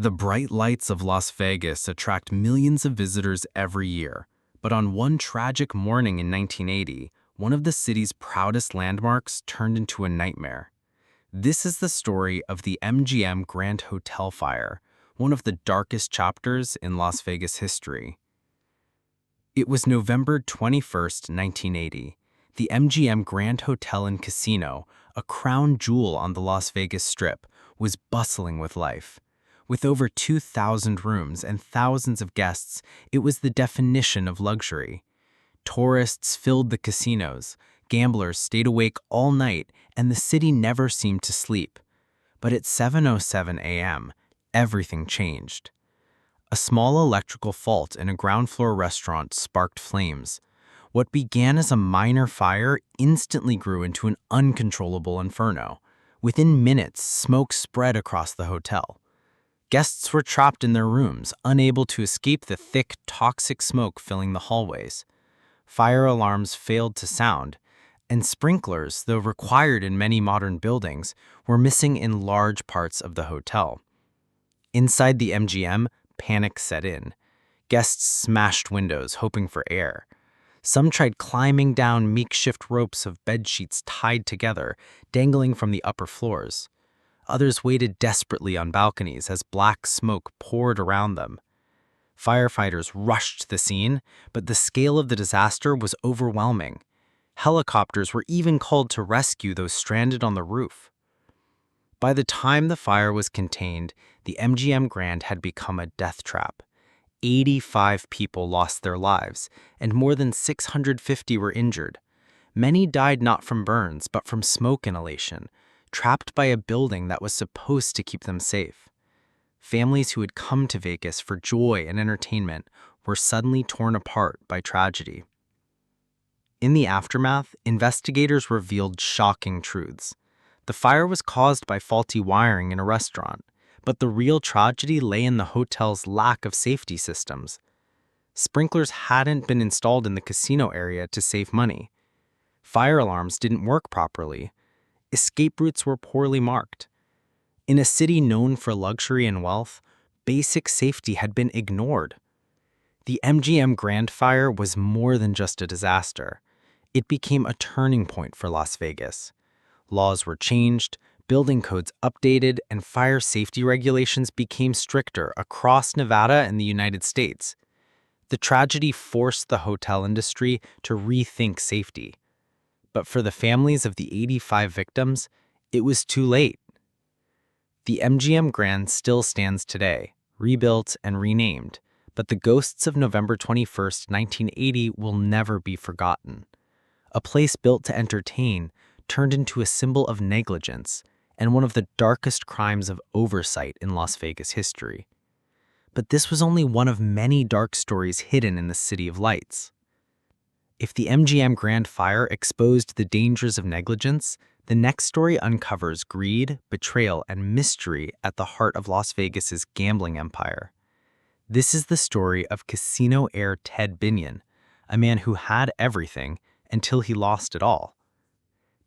The bright lights of Las Vegas attract millions of visitors every year, but on one tragic morning in 1980, one of the city's proudest landmarks turned into a nightmare. This is the story of the MGM Grand Hotel fire, one of the darkest chapters in Las Vegas history. It was November 21, 1980. The MGM Grand Hotel and Casino, a crown jewel on the Las Vegas Strip, was bustling with life. With over 2,000 rooms and thousands of guests, it was the definition of luxury. Tourists filled the casinos, gamblers stayed awake all night, and the city never seemed to sleep. But at 7:07 a.m., everything changed. A small electrical fault in a ground-floor restaurant sparked flames. What began as a minor fire instantly grew into an uncontrollable inferno. Within minutes, smoke spread across the hotel. Guests were trapped in their rooms, unable to escape the thick, toxic smoke filling the hallways. Fire alarms failed to sound, and sprinklers, though required in many modern buildings, were missing in large parts of the hotel. Inside the MGM, panic set in. Guests smashed windows, hoping for air. Some tried climbing down makeshift ropes of bedsheets tied together, dangling from the upper floors. Others waited desperately on balconies as black smoke poured around them. Firefighters rushed to the scene, but the scale of the disaster was overwhelming. Helicopters were even called to rescue those stranded on the roof. By the time the fire was contained, the MGM Grand had become a death trap. 85 people lost their lives, and more than 650 were injured. Many died not from burns, but from smoke inhalation, trapped by a building that was supposed to keep them safe. Families who had come to Vegas for joy and entertainment were suddenly torn apart by tragedy. In the aftermath, investigators revealed shocking truths. The fire was caused by faulty wiring in a restaurant, but the real tragedy lay in the hotel's lack of safety systems. Sprinklers hadn't been installed in the casino area to save money. Fire alarms didn't work properly. Escape routes were poorly marked. In a city known for luxury and wealth, basic safety had been ignored. The MGM Grand Fire was more than just a disaster. It became a turning point for Las Vegas. Laws were changed, building codes updated, and fire safety regulations became stricter across Nevada and the United States. The tragedy forced the hotel industry to rethink safety. But for the families of the 85 victims, it was too late. The MGM Grand still stands today, rebuilt and renamed, but the ghosts of November 21st, 1980 will never be forgotten. A place built to entertain turned into a symbol of negligence and one of the darkest crimes of oversight in Las Vegas history. But this was only one of many dark stories hidden in the City of Lights. If the MGM Grand Fire exposed the dangers of negligence, the next story uncovers greed, betrayal, and mystery at the heart of Las Vegas's gambling empire. This is the story of casino heir Ted Binion, a man who had everything until he lost it all.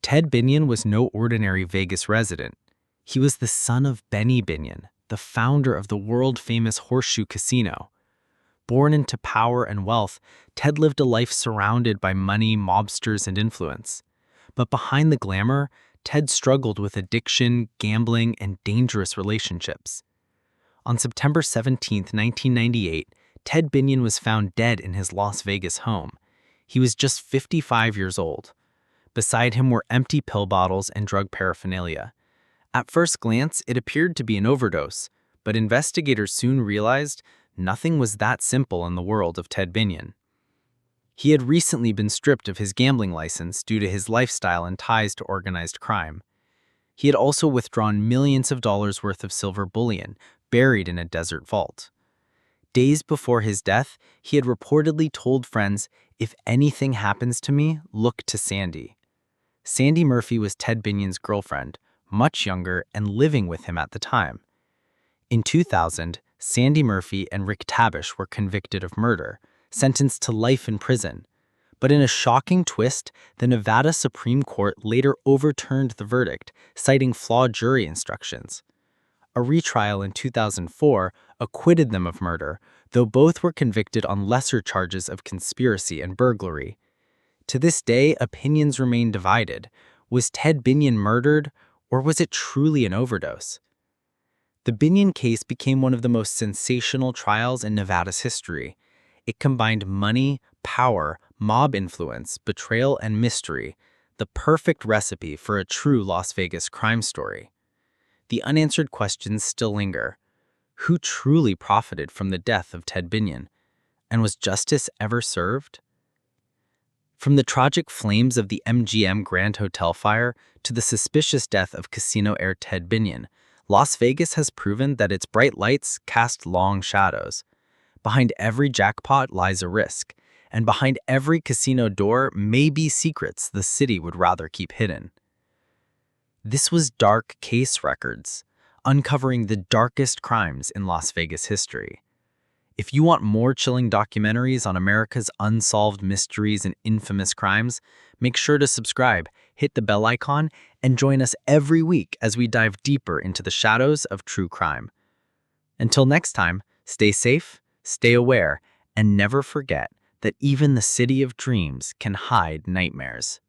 Ted Binion was no ordinary Vegas resident. He was the son of Benny Binion, the founder of the world-famous Horseshoe Casino. Born into power and wealth, Ted lived a life surrounded by money, mobsters, and influence. But behind the glamour, Ted struggled with addiction, gambling, and dangerous relationships. On September 17, 1998, Ted Binion was found dead in his Las Vegas home. He was just 55 years old. Beside him were empty pill bottles and drug paraphernalia. At first glance, it appeared to be an overdose, but investigators soon realized nothing was that simple in the world of Ted Binion. He had recently been stripped of his gambling license due to his lifestyle and ties to organized crime. He had also withdrawn millions of dollars worth of silver bullion, buried in a desert vault. Days before his death, he had reportedly told friends, "If anything happens to me, look to Sandy." Sandy Murphy was Ted Binion's girlfriend, much younger and living with him at the time. In 2000, Sandy Murphy and Rick Tabish were convicted of murder, sentenced to life in prison. But in a shocking twist, the Nevada Supreme Court later overturned the verdict, citing flawed jury instructions. A retrial in 2004 acquitted them of murder, though both were convicted on lesser charges of conspiracy and burglary. To this day, opinions remain divided. Was Ted Binion murdered, or was it truly an overdose? The Binion case became one of the most sensational trials in Nevada's history. It combined money, power, mob influence, betrayal, and mystery, the perfect recipe for a true Las Vegas crime story. The unanswered questions still linger. Who truly profited from the death of Ted Binion? And was justice ever served? From the tragic flames of the MGM Grand Hotel fire to the suspicious death of casino heir Ted Binion, Las Vegas has proven that its bright lights cast long shadows. Behind every jackpot lies a risk, and behind every casino door may be secrets the city would rather keep hidden. This was Dark Case Records, uncovering the darkest crimes in Las Vegas history. If you want more chilling documentaries on America's unsolved mysteries and infamous crimes, make sure to subscribe, hit the bell icon, and join us every week as we dive deeper into the shadows of true crime. Until next time, stay safe, stay aware, and never forget that even the city of dreams can hide nightmares.